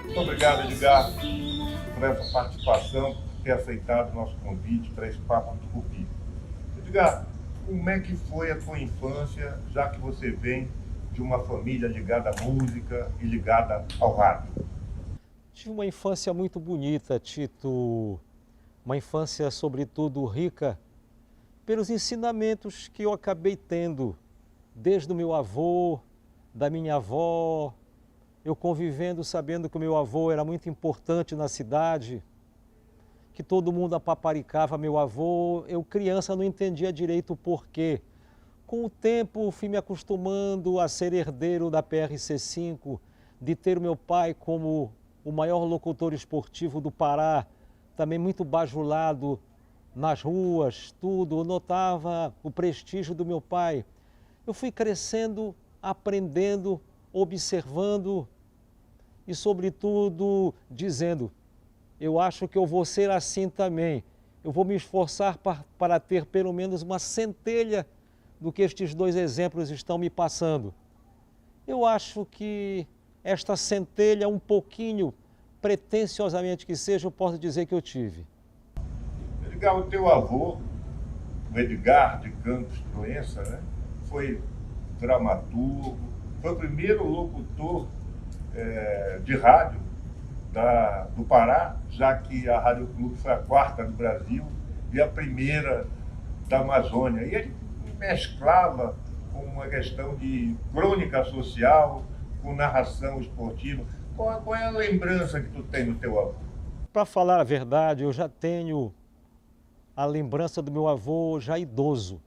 Muito obrigado, Edgar, por essa participação, por ter aceitado o nosso convite para esse Papo Tucupi. Edgar, como é que foi a tua infância, já que você vem de uma família ligada à música e ligada ao rádio? Tive uma infância muito bonita, Tito. Uma infância, sobretudo, rica pelos ensinamentos que eu acabei tendo, desde o meu avô, da minha avó, eu convivendo, sabendo que o meu avô era muito importante na cidade, que todo mundo apaparicava meu avô. Eu, criança, não entendia direito o porquê. Com o tempo, fui me acostumando a ser herdeiro da PRC5, de ter o meu pai como o maior locutor esportivo do Pará, também muito bajulado nas ruas, tudo. Eu notava o prestígio do meu pai. Eu fui crescendo, aprendendo, observando e, sobretudo, dizendo: eu acho que eu vou ser assim também. Eu vou me esforçar para ter pelo menos uma centelha do que estes dois exemplos estão me passando. Eu acho que esta centelha, um pouquinho, pretensiosamente que seja, eu posso dizer que eu tive. Edgar, o teu avô, o Edgar de Campos Proença, né, foi dramaturgo, foi o primeiro locutor de rádio do Pará, já que a Rádio Clube foi a quarta do Brasil e a primeira da Amazônia. E ele mesclava com uma questão de crônica social, com narração esportiva. Qual é a lembrança que tu tem do teu avô? Para falar a verdade, eu já tenho a lembrança do meu avô já idoso.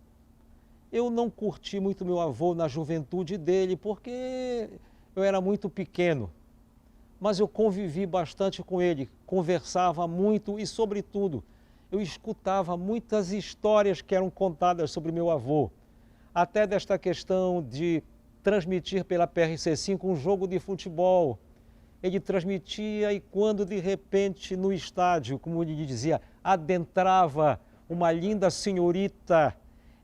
Eu não curti muito meu avô na juventude dele, porque eu era muito pequeno. Mas eu convivi bastante com ele, conversava muito e, sobretudo, eu escutava muitas histórias que eram contadas sobre meu avô. Até desta questão de transmitir pela PRC5 um jogo de futebol. Ele transmitia e quando de repente no estádio, como ele dizia, adentrava uma linda senhorita,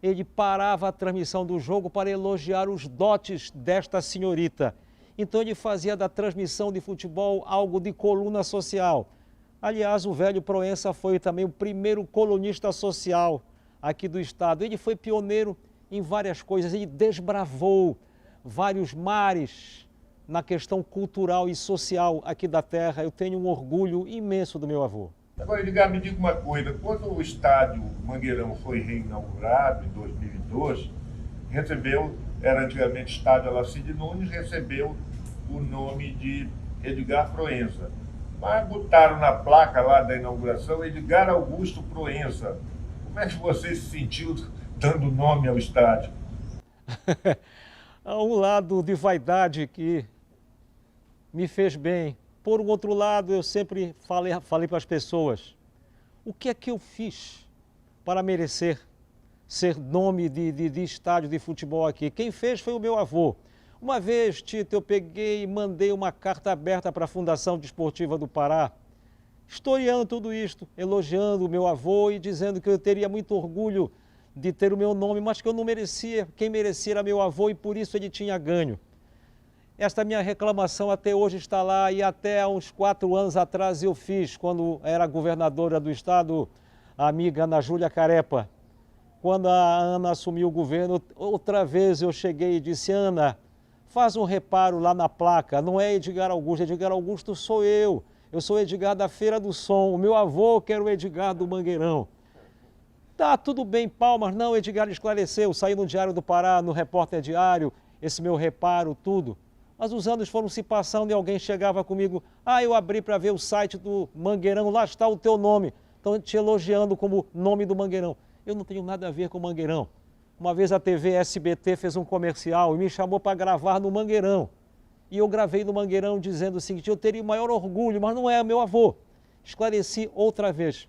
ele parava a transmissão do jogo para elogiar os dotes desta senhorita. Então ele fazia da transmissão de futebol algo de coluna social. Aliás, o velho Proença foi também o primeiro colunista social aqui do estado. Ele foi pioneiro em várias coisas, ele desbravou vários mares na questão cultural e social aqui da terra. Eu tenho um orgulho imenso do meu avô. Agora, Edgar, me diga uma coisa, quando o estádio Mangueirão foi reinaugurado em 2002, era antigamente estádio Alacide Nunes, recebeu o nome de Edgar Proença. Mas botaram na placa lá da inauguração Edgar Augusto Proença. Como é que você se sentiu dando nome ao estádio? Há um lado de vaidade que me fez bem. Por um outro lado, eu sempre falei para as pessoas: o que é que eu fiz para merecer ser nome de estádio de futebol aqui? Quem fez foi o meu avô. Uma vez, Tito, eu peguei e mandei uma carta aberta para a Fundação Desportiva do Pará, historiando tudo isto, elogiando o meu avô e dizendo que eu teria muito orgulho de ter o meu nome, mas que eu não merecia. Quem merecia era meu avô e por isso ele tinha ganho. Esta minha reclamação até hoje está lá e até há uns 4 anos atrás eu fiz, quando era governadora do estado, a amiga Ana Júlia Carepa. Quando a Ana assumiu o governo, outra vez eu cheguei e disse: Ana, faz um reparo lá na placa, não é Edgar Augusto, Edgar Augusto sou eu sou Edgar da Feira do Som, o meu avô que era o Edgar do Mangueirão. Tá, tudo bem, palmas. Não, Edgar esclareceu, saí no Diário do Pará, no Repórter Diário, esse meu reparo, tudo. Mas os anos foram se passando e alguém chegava comigo: eu abri para ver o site do Mangueirão, lá está o teu nome. Estão te elogiando como nome do Mangueirão. Eu não tenho nada a ver com o Mangueirão. Uma vez a TV SBT fez um comercial e me chamou para gravar no Mangueirão. E eu gravei no Mangueirão dizendo o seguinte: eu teria o maior orgulho, mas não é meu avô. Esclareci outra vez.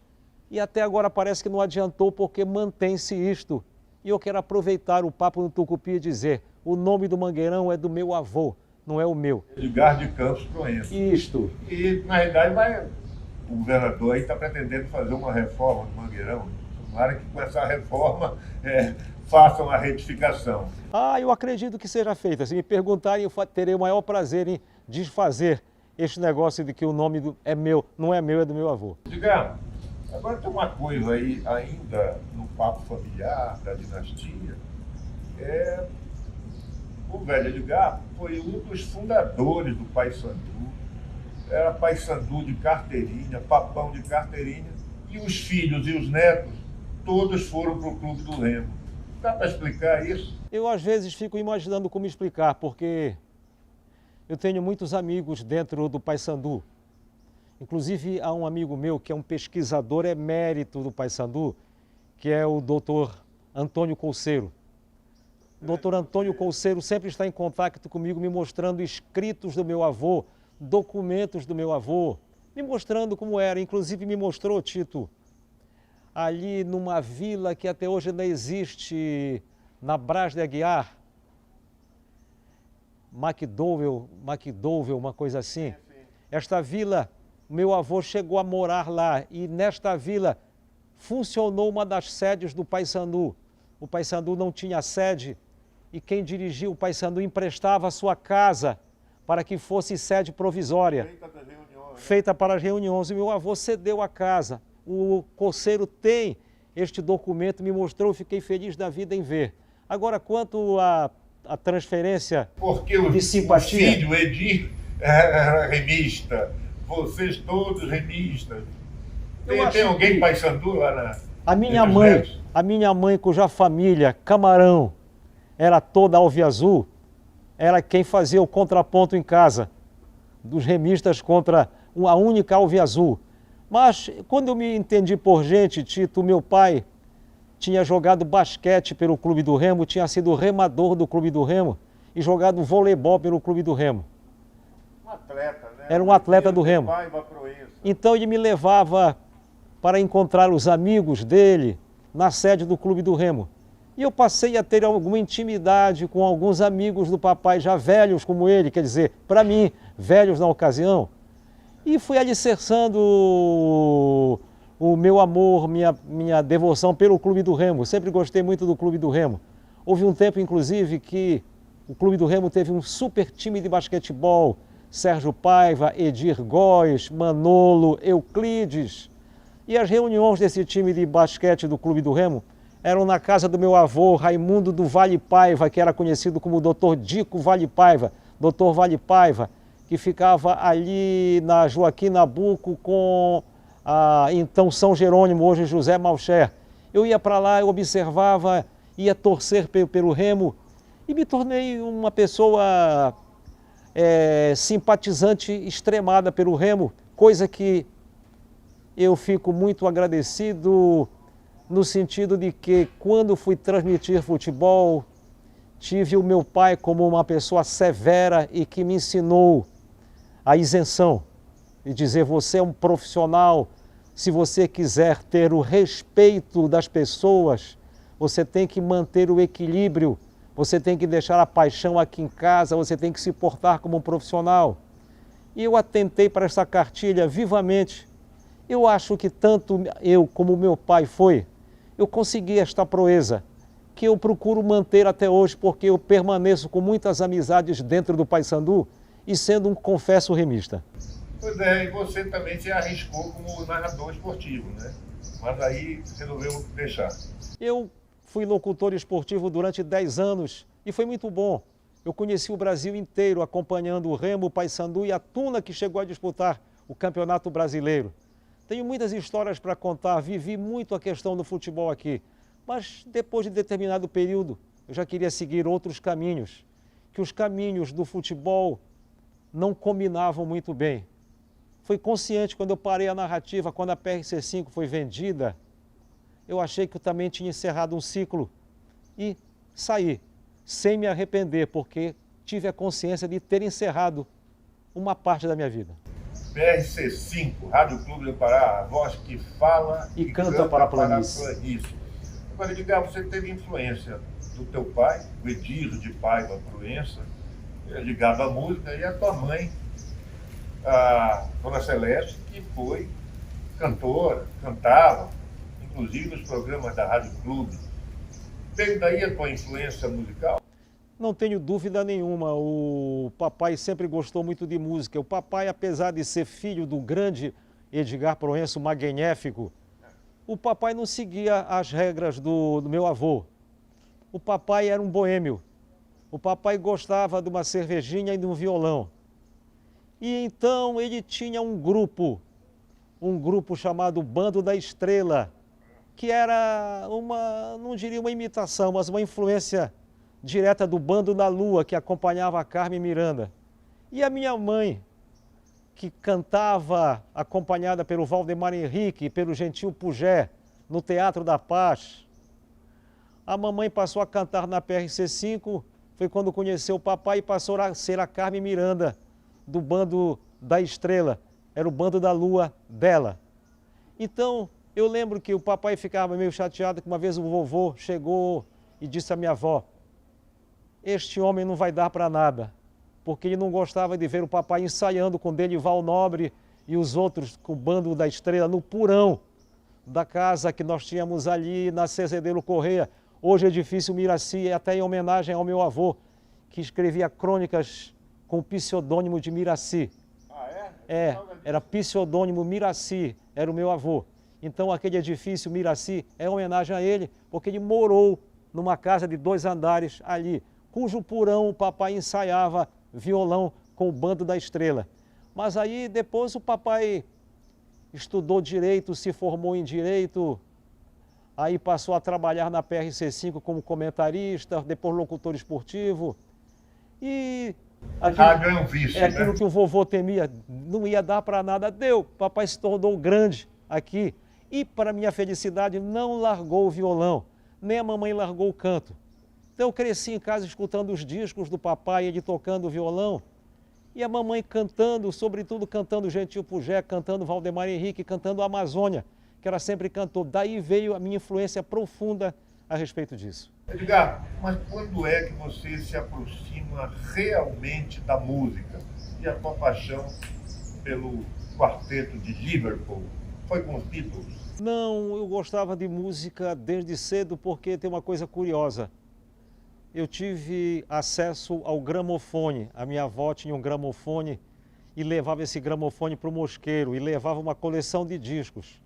E até agora parece que não adiantou, porque mantém-se isto. E eu quero aproveitar o Papo no Tucupi e dizer: o nome do Mangueirão é do meu avô, não é o meu. Edgar de Campos Proença. Isto. E, na realidade, o governador aí está pretendendo fazer uma reforma do Mangueirão. Tomara que com essa reforma façam a retificação. Eu acredito que seja feita. Se me perguntarem, eu terei o maior prazer em desfazer este negócio de que o nome é meu, não é meu, é do meu avô. Edgar, agora tem uma coisa aí ainda no papo familiar da dinastia. O velho Edgar foi um dos fundadores do Paysandu. Era Paysandu de carteirinha, papão de carteirinha, e os filhos e os netos todos foram para o Clube do Remo. Dá para explicar isso? Eu às vezes fico imaginando como explicar, porque eu tenho muitos amigos dentro do Paysandu. Inclusive há um amigo meu que é um pesquisador emérito do Paysandu, que é o doutor Antônio Colseiro. O doutor Antônio Colseiro sempre está em contato comigo, me mostrando escritos do meu avô, documentos do meu avô, me mostrando como era. Inclusive me mostrou, Tito, ali numa vila que até hoje ainda existe, na Brás de Aguiar, McDowell, uma coisa assim. Esta vila, meu avô chegou a morar lá e nesta vila funcionou uma das sedes do Paysandu. O Paysandu não tinha sede e quem dirigia o Paysandu emprestava a sua casa para que fosse sede provisória, feita para as reuniões. E meu avô cedeu a casa. O Colseiro tem este documento, me mostrou, fiquei feliz da vida em ver. Agora, quanto à transferência de simpatia... Porque o filho Edir era remista, vocês todos remistas. Tem alguém Paysandu lá na... A minha mãe, cuja família, Camarão, era toda alviazul, era quem fazia o contraponto em casa, dos remistas contra a única alviazul. Mas quando eu me entendi por gente, Tito, meu pai tinha jogado basquete pelo Clube do Remo, tinha sido remador do Clube do Remo e jogado voleibol pelo Clube do Remo. Um atleta, né? Era um atleta do Remo. Então ele me levava para encontrar os amigos dele na sede do Clube do Remo. E eu passei a ter alguma intimidade com alguns amigos do papai, já velhos como ele, quer dizer, para mim, velhos na ocasião. E fui alicerçando o meu amor, minha devoção pelo Clube do Remo. Sempre gostei muito do Clube do Remo. Houve um tempo, inclusive, que o Clube do Remo teve um super time de basquetebol. Sérgio Paiva, Edir Góes, Manolo, Euclides. E as reuniões desse time de basquete do Clube do Remo eram na casa do meu avô, Raimundo do Vale Paiva, que era conhecido como Dr. Dico Vale Paiva, Dr. Vale Paiva, que ficava ali na Joaquim Nabuco com então São Jerônimo, hoje José Malcher. Eu ia para lá, eu observava, ia torcer pelo Remo e me tornei uma pessoa simpatizante extremada pelo Remo, coisa que eu fico muito agradecido no sentido de que quando fui transmitir futebol, tive o meu pai como uma pessoa severa e que me ensinou a isenção e dizer: você é um profissional, se você quiser ter o respeito das pessoas, você tem que manter o equilíbrio, você tem que deixar a paixão aqui em casa, você tem que se portar como um profissional. E eu atentei para essa cartilha vivamente. Eu acho que tanto eu como meu pai eu consegui esta proeza, que eu procuro manter até hoje, porque eu permaneço com muitas amizades dentro do Paysandu e sendo um confesso remista. Pois é, e você também se arriscou como narrador esportivo, né? Mas aí resolveu deixar. Eu fui locutor esportivo durante 10 anos e foi muito bom. Eu conheci o Brasil inteiro acompanhando o Remo, o Paysandu e a Tuna, que chegou a disputar o Campeonato Brasileiro. Tenho muitas histórias para contar, vivi muito a questão do futebol aqui, mas depois de determinado período eu já queria seguir outros caminhos, que os caminhos do futebol não combinavam muito bem. Fui consciente quando eu parei a narrativa, quando a PRC5 foi vendida, eu achei que eu também tinha encerrado um ciclo e saí, sem me arrepender, porque tive a consciência de ter encerrado uma parte da minha vida. PRC5, Rádio Clube do Pará, a voz que fala e canta para a planície. Agora, Edgar, você teve influência do teu pai, o Edir de Paiva Proença, ligado à música, e a tua mãe, a Dona Celeste, que foi cantora, cantava, inclusive nos programas da Rádio Clube. Veio daí a tua influência musical? Não tenho dúvida nenhuma, o papai sempre gostou muito de música. O papai, apesar de ser filho do grande Edgar Proença, o magnífico, o papai não seguia as regras do meu avô. O papai era um boêmio. O papai gostava de uma cervejinha e de um violão. E então ele tinha um grupo chamado Bando da Estrela, que era não diria uma imitação, mas uma influência direta do Bando da Lua, que acompanhava a Carmen Miranda. E a minha mãe, que cantava acompanhada pelo Valdemar Henrique e pelo Gentil Pujé, no Teatro da Paz. A mamãe passou a cantar na PRC5, foi quando conheceu o papai e passou a ser a Carmen Miranda, do Bando da Estrela. Era o Bando da Lua dela. Então, eu lembro que o papai ficava meio chateado que uma vez o vovô chegou e disse à minha avó: este homem não vai dar para nada, porque ele não gostava de ver o papai ensaiando com Denival Nobre e os outros com o Bando da Estrela no porão da casa que nós tínhamos ali na Cezedeiro Correia, hoje edifício Miraci, até em homenagem ao meu avô, que escrevia crônicas com o pseudônimo de Miraci. Ah, é? Era pseudônimo Miraci, era o meu avô. Então aquele edifício Miraci é homenagem a ele, porque ele morou numa casa de 2 andares ali, cujo porão o papai ensaiava violão com o Bando da Estrela. Mas aí depois o papai estudou Direito, se formou em Direito, aí passou a trabalhar na PRC5 como comentarista, depois locutor esportivo. E Rádio é um vício, aquilo né? que o vovô temia, não ia dar para nada, deu. Papai se tornou grande aqui e, para minha felicidade, não largou o violão, nem a mamãe largou o canto. Então eu cresci em casa escutando os discos do papai, ele tocando o violão, e a mamãe cantando, sobretudo cantando Gentil Pujé, cantando Valdemar Henrique, cantando Amazônia, que ela sempre cantou. Daí veio a minha influência profunda a respeito disso. Edgar, mas quando é que você se aproxima realmente da música? E a tua paixão pelo quarteto de Liverpool? Foi com os Beatles? Não, eu gostava de música desde cedo porque tem uma coisa curiosa. Eu tive acesso ao gramofone. A minha avó tinha um gramofone e levava esse gramofone para o mosqueiro e levava uma coleção de discos.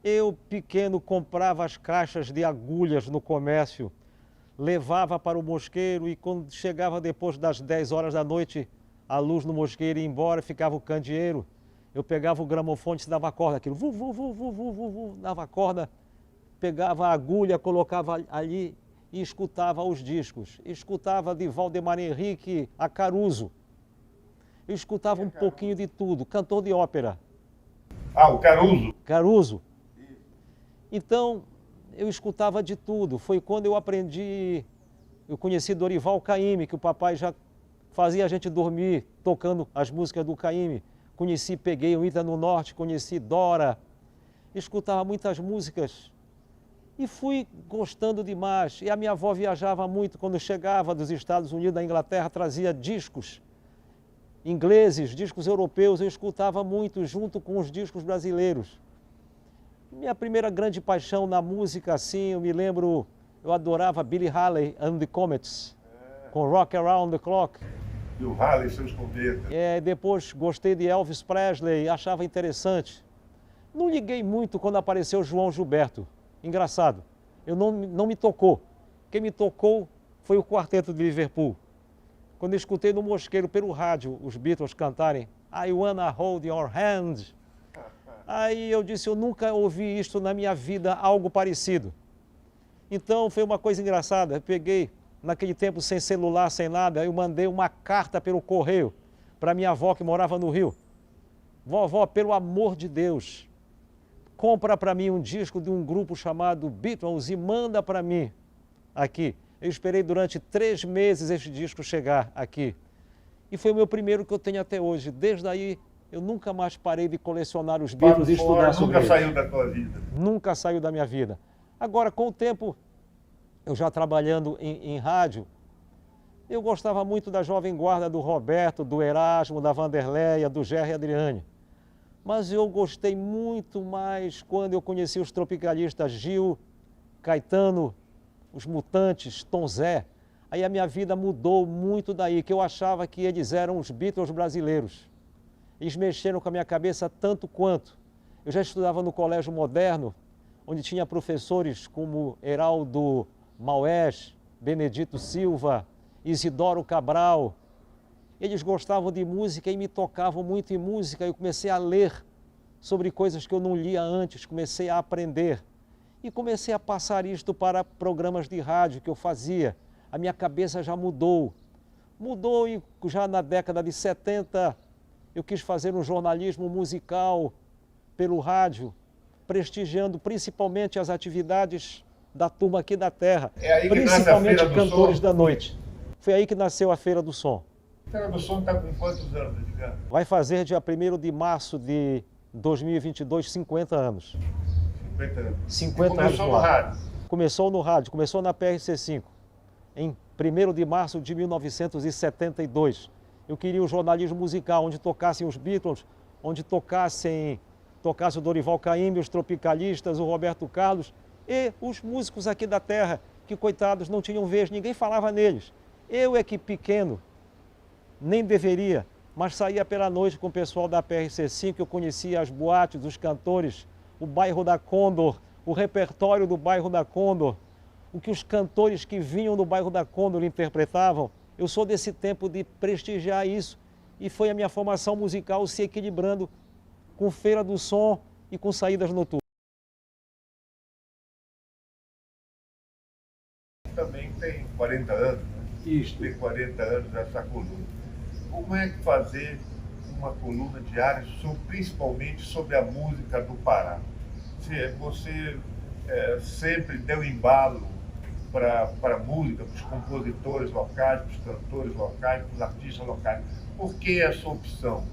Eu, pequeno, comprava as caixas de agulhas no comércio, levava para o mosqueiro e quando chegava depois das 10 horas da noite, a luz no mosqueiro ia embora, ficava o candeeiro. Eu pegava o gramofone e dava corda, aquilo, dava corda, pegava a agulha, colocava ali e escutava os discos. Escutava de Valdemar Henrique a Caruso. Eu escutava um pouquinho de tudo, cantor de ópera. Ah, o Caruso. Caruso. Então, eu escutava de tudo. Foi quando eu conheci Dorival Caymmi, que o papai já fazia a gente dormir tocando as músicas do Caymmi. Conheci Peguei o Ita no Norte, conheci Dora. Escutava muitas músicas e fui gostando demais. E a minha avó viajava muito. Quando chegava dos Estados Unidos, da Inglaterra, trazia discos ingleses, discos europeus. Eu escutava muito junto com os discos brasileiros. Minha primeira grande paixão na música, assim, eu me lembro, eu adorava Billy Haley and the Comets, com Rock Around the Clock. E o Haley e seus cometas. Depois gostei de Elvis Presley, achava interessante. Não liguei muito quando apareceu João Gilberto. Engraçado, não me tocou. Quem me tocou foi o quarteto de Liverpool. Quando eu escutei no mosqueiro pelo rádio os Beatles cantarem I Wanna Hold Your Hand, aí eu disse, eu nunca ouvi isto na minha vida, algo parecido. Então foi uma coisa engraçada, eu peguei, naquele tempo sem celular, sem nada, eu mandei uma carta pelo correio para minha avó que morava no Rio. Vovó, pelo amor de Deus, compra para mim um disco de um grupo chamado Beatles e manda para mim aqui. Eu esperei durante 3 meses este disco chegar aqui. E foi o meu primeiro que eu tenho até hoje. Desde aí, eu nunca mais parei de colecionar os Beatles e estudar sobre eles. Nunca saiu da tua vida? Nunca saiu da minha vida. Agora, com o tempo, eu já trabalhando em rádio, eu gostava muito da Jovem Guarda do Roberto, do Erasmo, da Vanderleia, do Gerry Adriane. Mas eu gostei muito mais quando eu conheci os tropicalistas Gil, Caetano, os Mutantes, Tom Zé. Aí a minha vida mudou muito daí, que eu achava que eles eram os Beatles brasileiros. Eles mexeram com a minha cabeça tanto quanto. Eu já estudava no Colégio Moderno, onde tinha professores como Heraldo Maués, Benedito Silva, Isidoro Cabral. Eles gostavam de música e me tocavam muito em música. Eu comecei a ler sobre coisas que eu não lia antes, comecei a aprender. E comecei a passar isto para programas de rádio que eu fazia. A minha cabeça já mudou. Mudou e já na década de 70 eu quis fazer um jornalismo musical pelo rádio, prestigiando principalmente as atividades da turma aqui da terra, É aí que principalmente nasce a Feira do cantores Som? da noite. Foi aí que nasceu a Feira do Som. A Feira do Som está com quantos anos, Edgar? Vai fazer dia 1º de março de 2022, 50 anos. 50 anos. 50 E começou anos no rádio. Começou no rádio, começou na PRC5, em 1º de março de 1972. Eu queria um jornalismo musical, onde tocassem os Beatles, onde tocasse o Dorival Caymmi, os Tropicalistas, o Roberto Carlos e os músicos aqui da terra, que coitados não tinham vez, ninguém falava neles. Eu é que pequeno, nem deveria, mas saía pela noite com o pessoal da PRC5, eu conhecia as boates, os cantores, o bairro da Condor, o repertório do bairro da Condor, o que os cantores que vinham do bairro da Condor interpretavam. Eu sou desse tempo de prestigiar isso e foi a minha formação musical se equilibrando com Feira do Som e com saídas noturnas. Também tem 40 anos, né? Isso. Tem 40 anos essa coluna. Como é que fazer uma coluna diária, principalmente sobre a música do Pará? Você sempre deu embalo para a música, para os compositores locais, para os cantores locais, para os artistas locais. Por que essa opção?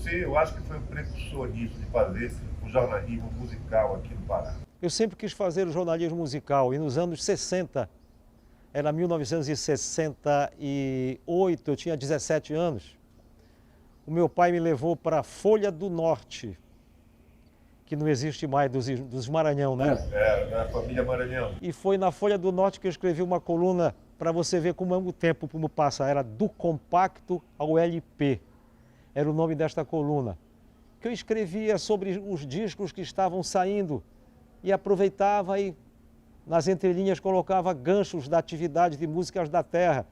Eu acho que foi um precursor nisso, de fazer o jornalismo musical aqui no Pará. Eu sempre quis fazer o jornalismo musical e nos anos 60, era 1968, eu tinha 17 anos, o meu pai me levou para a Folha do Norte, que não existe mais, dos Maranhão, né? Da família Maranhão. E foi na Folha do Norte que eu escrevi uma coluna para você ver como é o tempo, como passa. Era do compacto ao LP. Era o nome desta coluna. Que eu escrevia sobre os discos que estavam saindo e aproveitava e nas entrelinhas colocava ganchos da atividade de músicas da terra,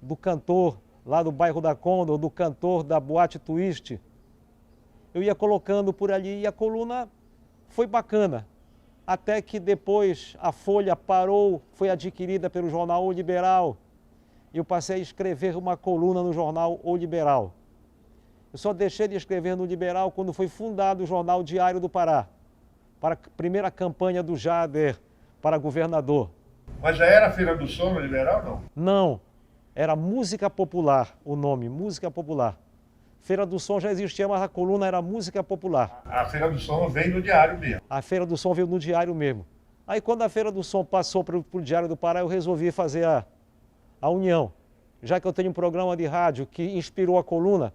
do cantor lá do bairro da Condor, do cantor da Boate Twist. Eu ia colocando por ali e a coluna foi bacana. Até que depois a Folha parou, foi adquirida pelo jornal O Liberal. E eu passei a escrever uma coluna no jornal O Liberal. Eu só deixei de escrever no Liberal quando foi fundado o jornal Diário do Pará, para a primeira campanha do Jader para governador. Mas já era Feira do Som no Liberal, não? Não, era Música Popular, o nome, Música Popular. Feira do Som já existia, mas a coluna era Música Popular. A Feira do Som veio no Diário mesmo. A Feira do Som veio no Diário mesmo. Aí quando a Feira do Som passou para o Diário do Pará, eu resolvi fazer a união. Já que eu tenho um programa de rádio que inspirou a coluna,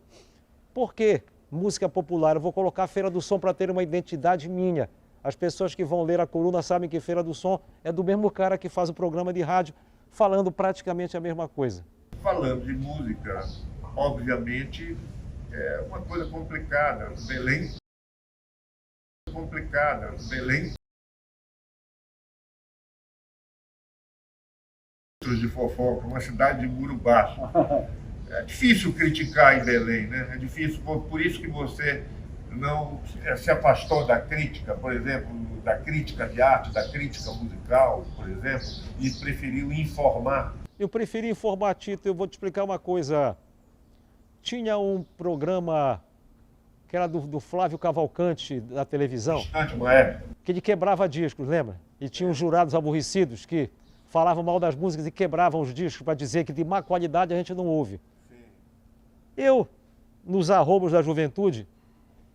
por que música popular? Eu vou colocar a Feira do Som para ter uma identidade minha. As pessoas que vão ler a coluna sabem que Feira do Som é do mesmo cara que faz o programa de rádio, falando praticamente a mesma coisa. Falando de música, obviamente, é uma coisa complicada. Belém. De fofoca, uma cidade de muro baixo. É difícil criticar em Belém, né? É difícil, por isso que você não se afastou da crítica, por exemplo, da crítica de arte, da crítica musical, por exemplo, e preferiu informar. Eu preferi informar, Tito. Eu vou te explicar uma coisa. Tinha um programa que era do Flávio Cavalcante, da televisão, Distante, uma época. que ele quebrava discos, lembra? E tinha uns jurados aborrecidos que falavam mal das músicas e quebravam os discos para dizer que de má qualidade a gente não ouve. Sim. Eu, nos arrobos da juventude,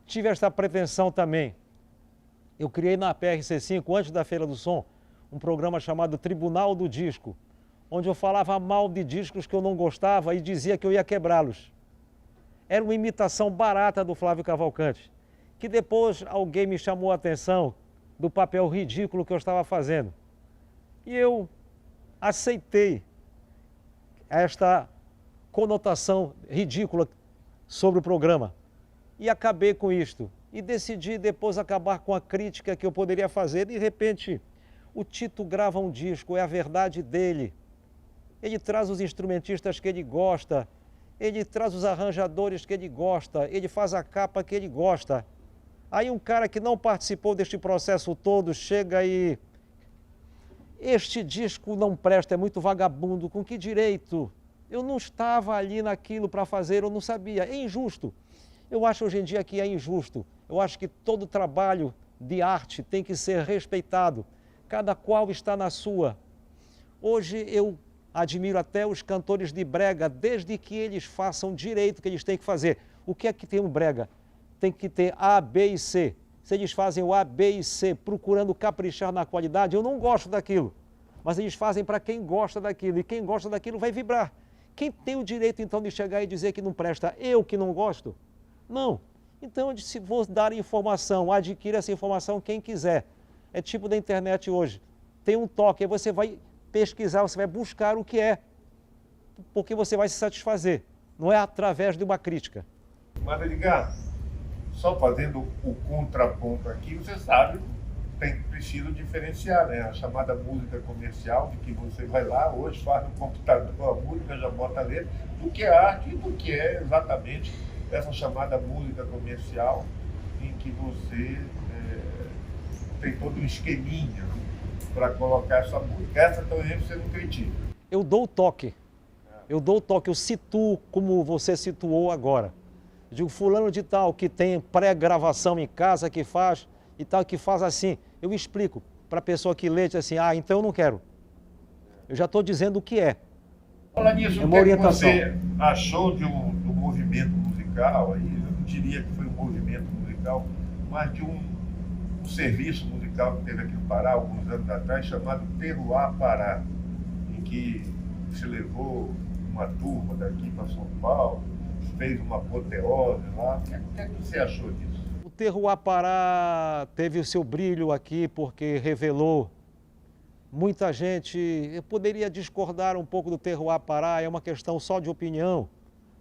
tive esta pretensão também. Eu criei na PRC5, antes da Feira do Som, um programa chamado Tribunal do Disco, onde eu falava mal de discos que eu não gostava e dizia que eu ia quebrá-los. Era uma imitação barata do Flávio Cavalcante, que depois alguém me chamou a atenção do papel ridículo que eu estava fazendo. E eu aceitei esta conotação ridícula sobre o programa. E acabei com isto. E decidi depois acabar com a crítica que eu poderia fazer. De repente, o Tito grava um disco, é a verdade dele. Ele traz os instrumentistas que ele gosta, ele traz os arranjadores que ele gosta, ele faz a capa que ele gosta. Aí um cara que não participou deste processo todo chega e... Este disco não presta, é muito vagabundo, com que direito? Eu não estava ali naquilo para fazer, eu não sabia, é injusto. Eu acho hoje em dia que é injusto. Eu acho que todo trabalho de arte tem que ser respeitado. Cada qual está na sua. Hoje eu admiro até os cantores de brega, desde que eles façam direito o que eles têm que fazer. O que é que tem um brega? Tem que ter A, B e C. Se eles fazem o A, B e C, procurando caprichar na qualidade, eu não gosto daquilo. Mas eles fazem para quem gosta daquilo, e quem gosta daquilo vai vibrar. Quem tem o direito, então, de chegar e dizer que não presta? Eu que não gosto? Não. Então, eu disse, vou dar informação, adquira essa informação quem quiser. É tipo da internet hoje. Tem um toque, aí você vai pesquisar, você vai buscar o que é, porque você vai se satisfazer. Não é através de uma crítica. Mas, Edgar, só fazendo o contraponto aqui, você sabe, precisa diferenciar, né? A chamada música comercial, de que você vai lá, hoje faz no computador a música, já bota a letra, do que é arte e do que é exatamente essa chamada música comercial, em que você tem todo um esqueminha para colocar essa música. Essa também você não critica. Eu dou o toque. Eu dou o toque, eu situo como você situou agora. Eu digo, fulano de tal, que tem pré-gravação em casa, que faz e tal, que faz assim. Eu explico para a pessoa que lê, diz assim, ah, então eu não quero. Eu já estou dizendo o que é. Fala nisso, o que é que você achou do movimento musical, aí, eu não diria que foi um movimento musical, mas de um serviço musical que teve aqui no Pará, alguns anos atrás, chamado Terroir Pará, em que se levou uma turma daqui para São Paulo, fez uma apoteose lá. O que é que você achou disso? O Terroir Pará teve o seu brilho aqui porque revelou muita gente. Eu poderia discordar um pouco do Terroir Pará, é uma questão só de opinião.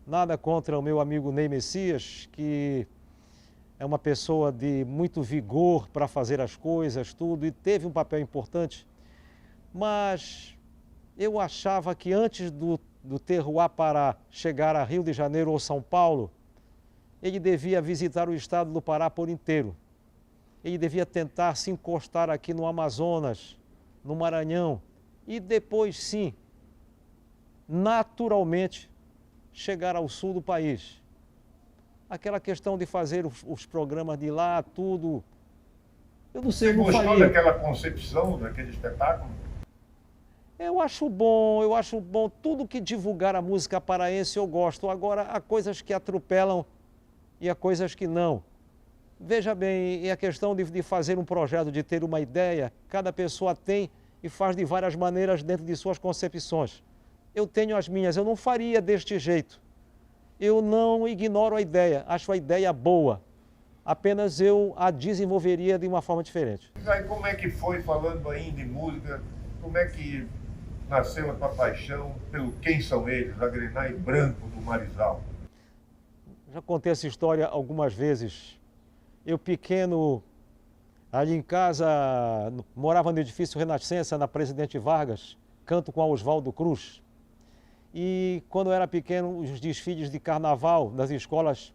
Nada contra o meu amigo Ney Messias, que é uma pessoa de muito vigor para fazer as coisas, tudo, e teve um papel importante. Mas eu achava que antes do Terroir Pará chegar a Rio de Janeiro ou São Paulo, ele devia visitar o estado do Pará por inteiro. Ele devia tentar se encostar aqui no Amazonas, no Maranhão, e depois sim, naturalmente, chegar ao sul do país. Aquela questão de fazer os programas de lá, tudo, eu não sei, eu não faria. Você gostou daquela concepção, daquele espetáculo? Eu acho bom, tudo que divulgar a música paraense eu gosto. Agora, há coisas que atropelam e há coisas que não. Veja bem, e a questão de fazer um projeto, de ter uma ideia, cada pessoa tem e faz de várias maneiras dentro de suas concepções. Eu tenho as minhas, eu não faria deste jeito. Eu não ignoro a ideia, acho a ideia boa. Apenas eu a desenvolveria de uma forma diferente. E aí, como é que foi, falando ainda em música, como é que nasceu a tua paixão pelo Quem São Eles, a Grená e Branco do Marizal? Já contei essa história algumas vezes. Eu pequeno, ali em casa, morava no edifício Renascença, na Presidente Vargas, canto com a Oswaldo Cruz. E quando eu era pequeno, os desfiles de carnaval das escolas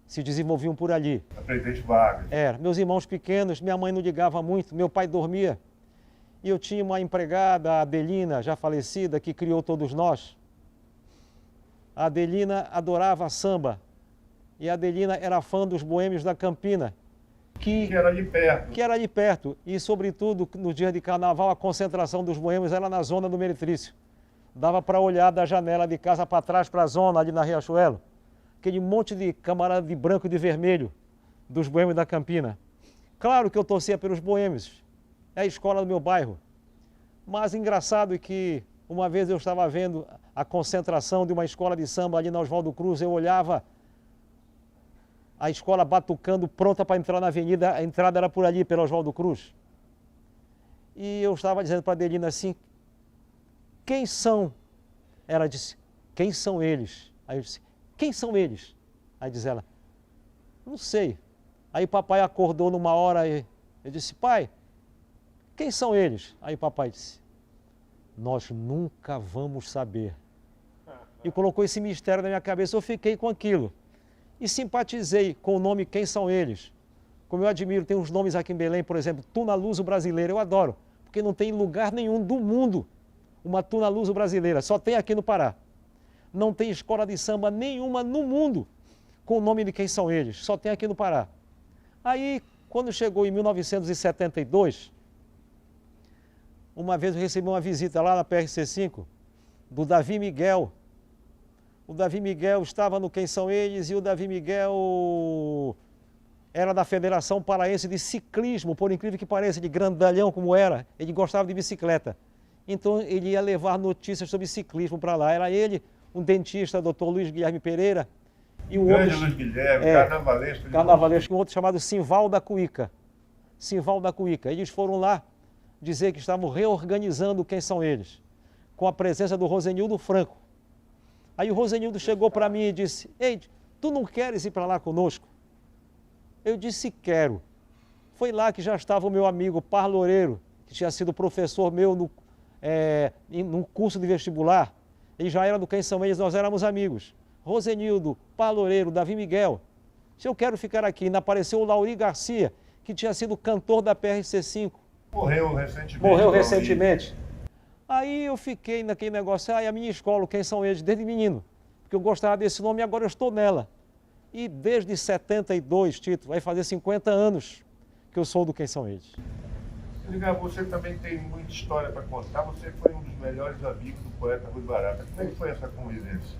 se desenvolviam por ali. A Presidente Vargas. Meus irmãos pequenos, minha mãe não ligava muito, meu pai dormia. E eu tinha uma empregada, a Adelina, já falecida, que criou todos nós. A Adelina adorava samba. E a Adelina era fã dos Boêmios da Campina. Que era ali perto. Que era ali perto. E, sobretudo, no dia de carnaval, a concentração dos Boêmios era na zona do Meretrício. Dava para olhar da janela de casa para trás, para a zona, ali na Riachuelo. Aquele monte de camarada de branco e de vermelho dos Boêmios da Campina. Claro que eu torcia pelos Boêmios. É a escola do meu bairro. Mas engraçado é que uma vez eu estava vendo a concentração de uma escola de samba ali na Oswaldo Cruz, eu olhava a escola batucando, pronta para entrar na avenida, a entrada era por ali, pela Oswaldo Cruz. E eu estava dizendo para a Adelina assim, quem são Ela disse, quem são eles? Aí eu disse, quem são eles? Aí diz ela, não sei. Aí papai acordou numa hora e eu disse, pai, quem são eles? Aí papai disse, nós nunca vamos saber. E colocou esse mistério na minha cabeça, eu fiquei com aquilo. E simpatizei com o nome Quem São Eles. Como eu admiro, tem uns nomes aqui em Belém, por exemplo, Tuna Luso Brasileira, eu adoro, porque não tem lugar nenhum do mundo uma Tuna Luso Brasileira, só tem aqui no Pará. Não tem escola de samba nenhuma no mundo com o nome de Quem São Eles, só tem aqui no Pará. Aí, quando chegou em 1972, uma vez eu recebi uma visita lá na PRC5 do Davi Miguel. O Davi Miguel estava no Quem São Eles e o Davi Miguel era da Federação Paraense de Ciclismo, por incrível que pareça, de grandalhão como era, ele gostava de bicicleta. Então ele ia levar notícias sobre ciclismo para lá. Era ele, um dentista, Dr. Luiz Guilherme Pereira, e um grande outro, Luiz Guilherme, carnavalesco. Carnavalesco, um outro chamado Simval da Cuíca. Simval da Cuíca. Eles foram lá dizer que estavam reorganizando Quem São Eles, com a presença do Rosenildo Franco. Aí o Rosenildo chegou para mim e disse, ei, tu não queres ir para lá conosco? Eu disse, quero. Foi lá que já estava o meu amigo Par Loureiro, que tinha sido professor meu num curso de vestibular. Ele já era do Quem São Eles, nós éramos amigos. Rosenildo, Par Loureiro, Davi Miguel. Se eu quero ficar aqui, ainda apareceu o Lauri Garcia, que tinha sido cantor da PRC5. Morreu recentemente. Morreu recentemente. Aí eu fiquei naquele negócio, a minha escola, Quem São Eles, desde menino. Porque eu gostava desse nome e agora eu estou nela. E desde 72, Tito, vai fazer 50 anos que eu sou do Quem São Eles. Edgar, você também tem muita história para contar. Você foi um dos melhores amigos do poeta Rui Barata. Como é que foi essa convivência?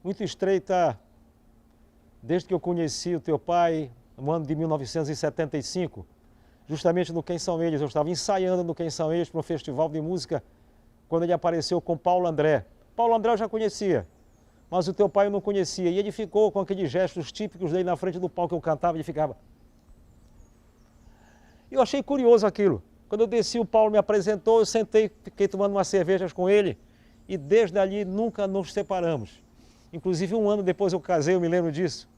Muito estreita, desde que eu conheci o teu pai, no ano de 1975, justamente no Quem São Eles. Eu estava ensaiando no Quem São Eles para um festival de música, quando ele apareceu com Paulo André. Paulo André eu já conhecia, mas o teu pai eu não conhecia. E ele ficou com aqueles gestos típicos dele na frente do palco que eu cantava, ele ficava... Eu achei curioso aquilo. Quando eu desci, o Paulo me apresentou, eu sentei, fiquei tomando umas cervejas com ele e desde ali nunca nos separamos. Inclusive 1 ano depois eu casei, eu me lembro disso.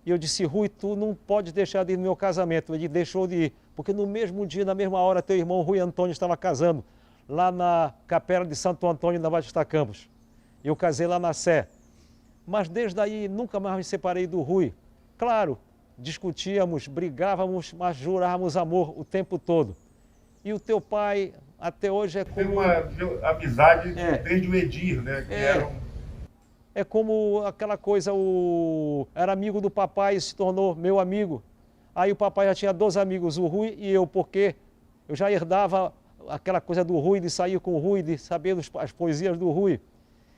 E eu disse, Rui, tu não pode deixar de ir no meu casamento. Ele deixou de ir, porque no mesmo dia, na mesma hora, teu irmão Rui Antônio estava casando, lá na Capela de Santo Antônio, na Batista Campos. Eu casei lá na Sé. Mas desde aí nunca mais me separei do Rui. Claro, discutíamos, brigávamos, mas jurávamos amor o tempo todo. E o teu pai, até hoje, é como... Tem uma amizade desde o Edir, né? Que era É como aquela coisa, era amigo do papai e se tornou meu amigo. Aí o papai já tinha 2 amigos, o Rui e eu, porque eu já herdava aquela coisa do Rui, de sair com o Rui, de saber as poesias do Rui.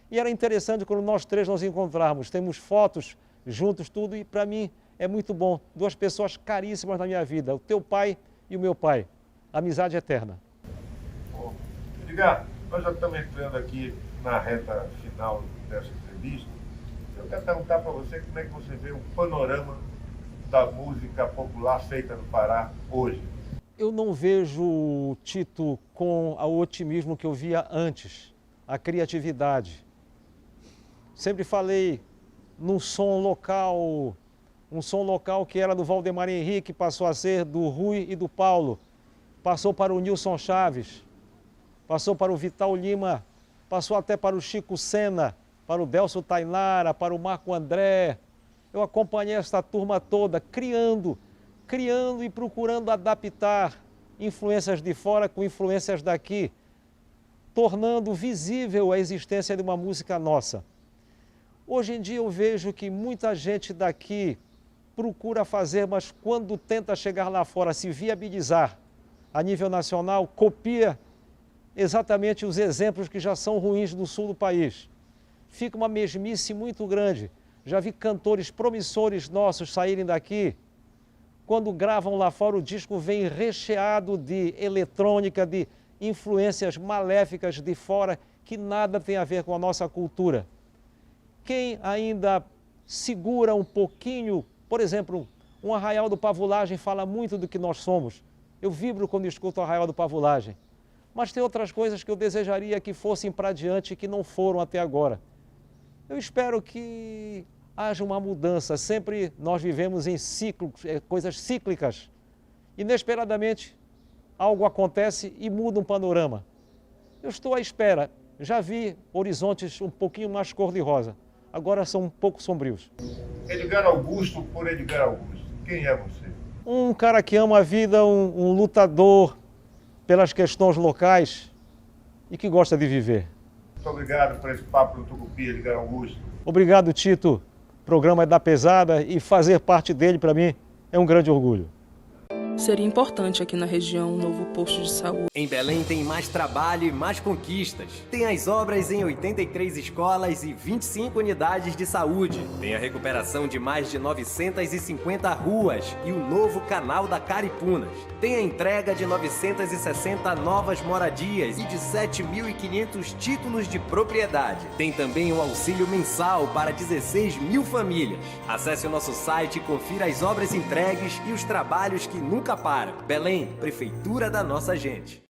E era interessante quando nós 3 nos encontrarmos, temos fotos juntos, tudo, e para mim é muito bom. 2 pessoas caríssimas na minha vida, o teu pai e o meu pai. Amizade eterna. Bom, Edgar, nós já estamos entrando aqui na reta final dessa entrevista. Eu quero perguntar para você como é que você vê o panorama da música popular feita no Pará hoje. Eu não vejo, Tito, com o otimismo que eu via antes, a criatividade. Sempre falei num som local, um som local que era do Valdemar Henrique, passou a ser do Rui e do Paulo, passou para o Nilson Chaves, passou para o Vital Lima, passou até para o Chico Sena, para o Delcio Tainara, para o Marco André. Eu acompanhei esta turma toda, criando e procurando adaptar influências de fora com influências daqui, tornando visível a existência de uma música nossa. Hoje em dia eu vejo que muita gente daqui procura fazer, mas quando tenta chegar lá fora, se viabilizar a nível nacional, copia exatamente os exemplos que já são ruins do sul do país. Fica uma mesmice muito grande. Já vi cantores promissores nossos saírem daqui, quando gravam lá fora o disco vem recheado de eletrônica, de influências maléficas de fora, que nada tem a ver com a nossa cultura. Quem ainda segura um pouquinho, por exemplo, um Arraial do Pavulagem fala muito do que nós somos. Eu vibro quando escuto o Arraial do Pavulagem. Mas tem outras coisas que eu desejaria que fossem para diante e que não foram até agora. Eu espero que haja uma mudança. Sempre nós vivemos em ciclos, coisas cíclicas. Inesperadamente, algo acontece e muda um panorama. Eu estou à espera. Já vi horizontes um pouquinho mais cor-de-rosa. Agora são um pouco sombrios. Edgar Augusto por Edgar Augusto. Quem é você? Um cara que ama a vida, um lutador pelas questões locais e que gosta de viver. Muito obrigado por esse papo no Tucupi, Edgar Augusto. Obrigado, Tito. O programa é da pesada e fazer parte dele, para mim, é um grande orgulho. Seria importante aqui na região um novo posto de saúde. Em Belém tem mais trabalho e mais conquistas. Tem as obras em 83 escolas e 25 unidades de saúde. Tem a recuperação de mais de 950 ruas e o novo canal da Caripunas. Tem a entrega de 960 novas moradias e de 7.500 títulos de propriedade. Tem também o auxílio mensal para 16 mil famílias. Acesse o nosso site e confira as obras entregues e os trabalhos que nunca param. Belém, Prefeitura da nossa gente.